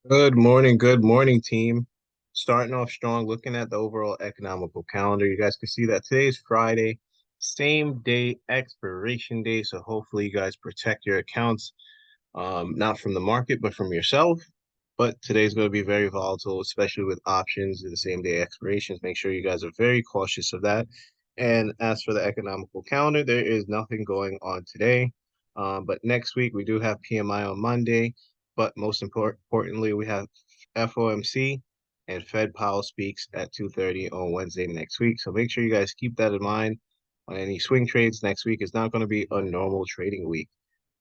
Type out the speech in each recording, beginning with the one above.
Good morning, team. Starting off strong, looking at the overall economical calendar. You guys can see that today is Friday, same day expiration day. So hopefully you guys protect your accounts, not from the market, but from yourself. But today's going to be very volatile, especially with options and the same day expirations. Make sure you guys are very cautious of that. And as for the economical calendar, there is nothing going on today. But next week, we do have PMI on Monday. But most importantly, we have FOMC and Fed Powell speaks at 2:30 on Wednesday next week. So make sure you guys keep that in mind on any swing trades. Next week is not going to be a normal trading week.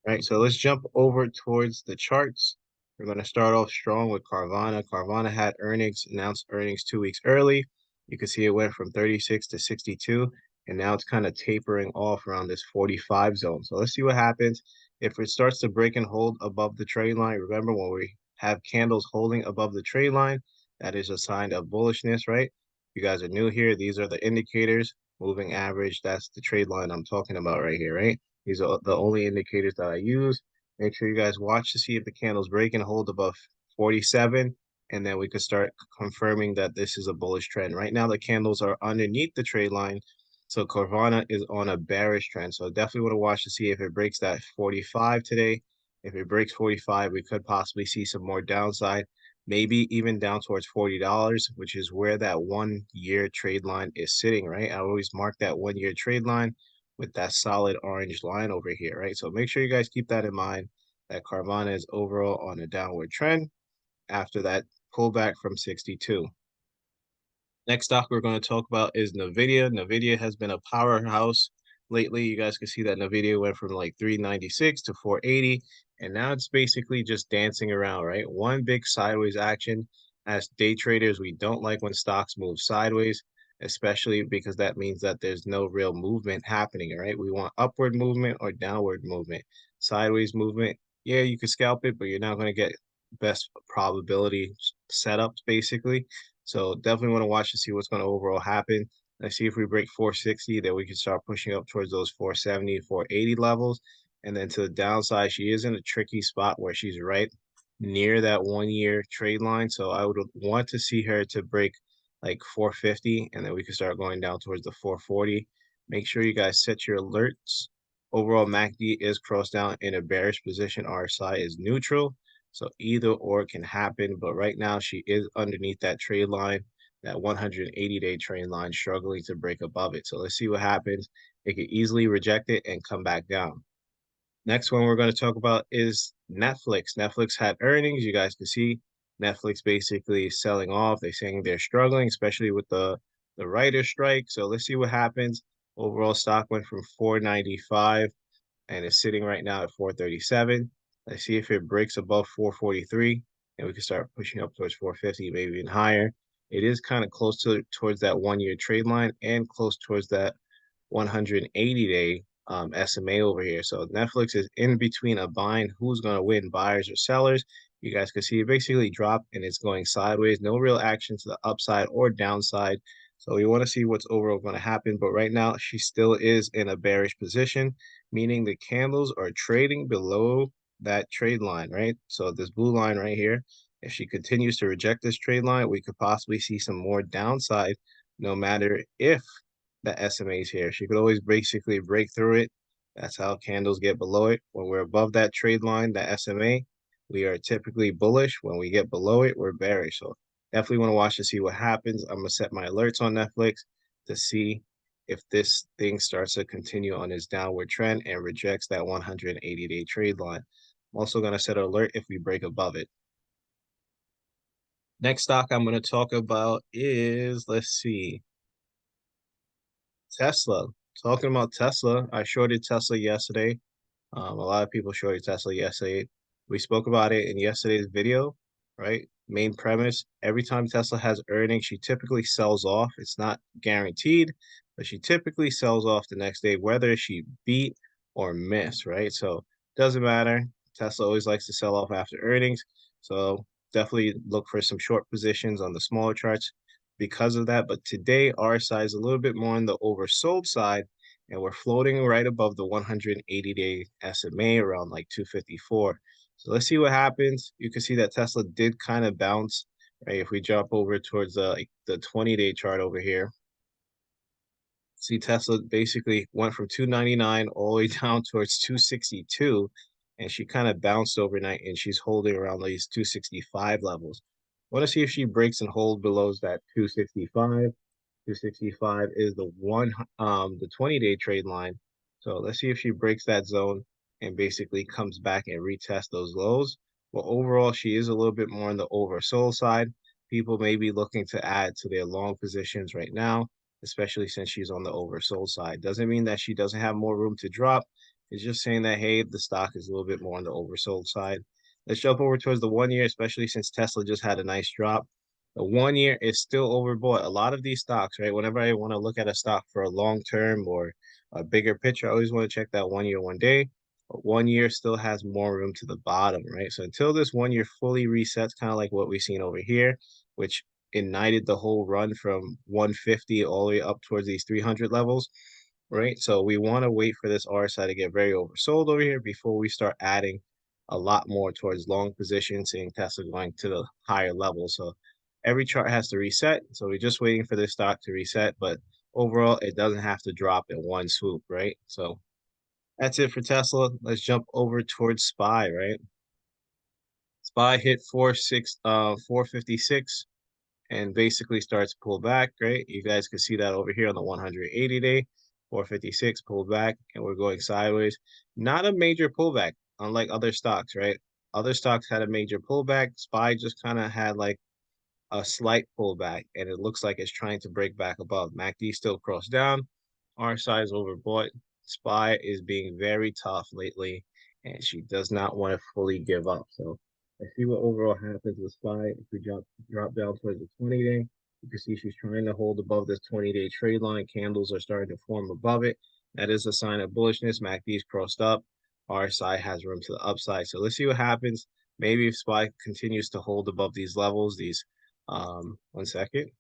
Right, so let's jump over towards the charts. We're going to start off strong with Carvana. Carvana had earnings, announced earnings 2 weeks early. You can see it went from 36 to 62, and now it's kind of tapering off around this 45 zone. So let's see what happens. If it starts to break and hold above the trade line, remember when we have candles holding above the trade line, that is a sign of bullishness, right? If you guys are new here, these are the indicators. Moving average, that's the trade line I'm talking about right here, right? These are the only indicators that I use. Make sure you guys watch to see if the candles break and hold above 47, and then we could start confirming that this is a bullish trend. Right now, the candles are underneath the trade line, so Carvana is on a bearish trend. So definitely want to watch to see if it breaks that 45 today. If it breaks 45, we could possibly see some more downside, maybe even down towards $40, which is where that 1 year trade line is sitting, right? I always mark that 1 year trade line with that solid orange line over here, right? So make sure you guys keep that in mind that Carvana is overall on a downward trend after that pullback from 62. Next stock we're going to talk about is NVIDIA. NVIDIA has been a powerhouse lately. You guys can see that NVIDIA went from like 396 to 480, and now it's basically just dancing around, right? One big sideways action. As day traders, we don't like when stocks move sideways, especially because that means that there's no real movement happening, right? We want upward movement or downward movement. Sideways movement, yeah, you can scalp it, but you're not going to get best probability setups, basically. So definitely want to watch to see what's going to overall happen. Let's see if we break 460, then we can start pushing up towards those 470, 480 levels. And then to the downside, she is in a tricky spot where she's right near that 1 year trade line. So I would want to see her to break like 450, and then we can start going down towards the 440. Make sure you guys set your alerts. Overall, MACD is crossed down in a bearish position. RSI is neutral. So either or can happen, but right now she is underneath that trade line, that 180-day trade line, struggling to break above it. So let's see what happens. It could easily reject it and come back down. Next one we're going to talk about is Netflix. Netflix had earnings. You guys can see Netflix basically selling off. They're saying they're struggling, especially with the writer strike. So let's see what happens. Overall stock went from 495 and it's sitting right now at 437. Let's see if it breaks above 443, and we can start pushing up towards 450, maybe even higher. It is kind of close to towards that 1 year trade line and close towards that 180-day SMA over here. So Netflix is in between a bind. Who's going to win, buyers or sellers? You guys can see it basically dropped and it's going sideways. No real action to the upside or downside. So we want to see what's overall going to happen. But right now, she still is in a bearish position, meaning the candles are trading below that trade line, right? So this blue line right here, if she continues to reject this trade line, we could possibly see some more downside, no matter if the SMAs here. She could always basically break through it. That's how candles get below it. When we're above that trade line, the SMA, we are typically bullish. When we get below it, we're bearish. So definitely want to watch to see what happens. I'm going to set my alerts on Netflix to see if this thing starts to continue on its downward trend and rejects that 180-day trade line. I'm also going to set an alert if we break above it. Next stock I'm going to talk about is, let's see, Tesla. Talking about Tesla, I shorted Tesla yesterday. A lot of people shorted Tesla yesterday. We spoke about it in yesterday's video, right? Main premise, every time Tesla has earnings, she typically sells off. It's not guaranteed, but she typically sells off the next day, whether she beat or miss, right? So doesn't matter. Tesla always likes to sell off after earnings. So definitely look for some short positions on the smaller charts because of that. But today, our side is a little bit more on the oversold side, and we're floating right above the 180-day SMA around like 254. So let's see what happens. You can see that Tesla did kind of bounce, right? If we jump over towards like the 20-day chart over here, see Tesla basically went from 299 all the way down towards 262, and she kind of bounced overnight, and she's holding around these 265 levels. Want to see if she breaks and hold below that 265. 265 is the 20-day trade line. So let's see if she breaks that zone and basically comes back and retest those lows. Well, overall, she is a little bit more on the oversold side. People may be looking to add to their long positions right now, especially since she's on the oversold side. Doesn't mean that she doesn't have more room to drop. It's just saying that, hey, the stock is a little bit more on the oversold side. Let's jump over towards the 1 year, especially since Tesla just had a nice drop. The 1 year is still overbought. A lot of these stocks, right? Whenever I want to look at a stock for a long term or a bigger picture, I always want to check that 1 year, 1 day. But 1 year still has more room to the bottom, right? So until this 1 year fully resets, kind of like what we've seen over here, which ignited the whole run from 150 all the way up towards these 300 levels, right? So we want to wait for this RSI to get very oversold over here before we start adding a lot more towards long positions, seeing Tesla going to the higher level. So every chart has to reset. So we're just waiting for this stock to reset, but overall, it doesn't have to drop in one swoop, right? So that's it for Tesla. Let's jump over towards SPY, right? SPY hit 456 and basically starts to pull back, right? You guys can see that over here on the 180-day, 456 pulled back, and we're going sideways. Not a major pullback, unlike other stocks, right? Other stocks had a major pullback. SPY just kind of had like a slight pullback, and it looks like it's trying to break back above. MACD still crossed down. RSI is overbought. SPY is being very tough lately, and she does not want to fully give up. So let's see what overall happens with SPY. If we drop down towards the 20-day, you can see she's trying to hold above this 20-day trade line. Candles are starting to form above it. That is a sign of bullishness. MACD is crossed up. RSI has room to the upside. So let's see what happens. Maybe if SPY continues to hold above these levels, these 1 second.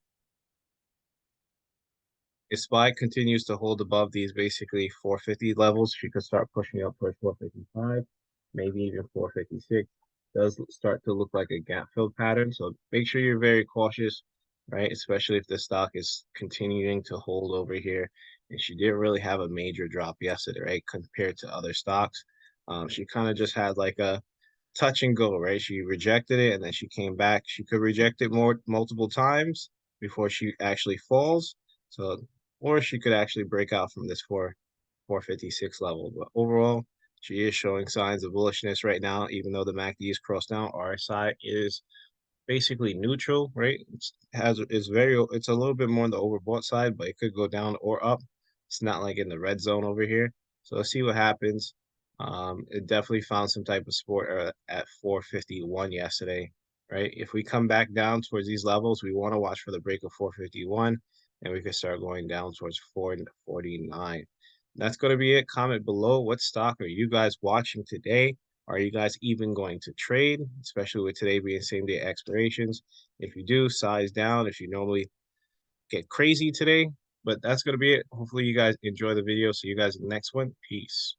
If SPY continues to hold above these basically 450 levels, she could start pushing up towards 455, maybe even 456. Does start to look like a gap fill pattern. So make sure you're very cautious, right? Especially if the stock is continuing to hold over here. And she didn't really have a major drop yesterday, right? Compared to other stocks. She kind of just had like a touch and go, right? She rejected it and then she came back. She could reject it multiple times before she actually falls. So, or she could actually break out from this 456 level. But overall, she is showing signs of bullishness right now, even though the MACD is crossed down. RSI is basically neutral, right? It's a little bit more on the overbought side, but it could go down or up. It's not like in the red zone over here. So let's see what happens. It definitely found some type of support at 451 yesterday, right? If we come back down towards these levels, we want to watch for the break of 451, and we can start going down towards 449. That's going to be it. Comment below what stock are you guys watching today? Are you guys even going to trade, especially with today being same day expirations? If you do, size down if you normally get crazy today. But that's going to be it. Hopefully you guys enjoy the video. See you guys in the next one. Peace.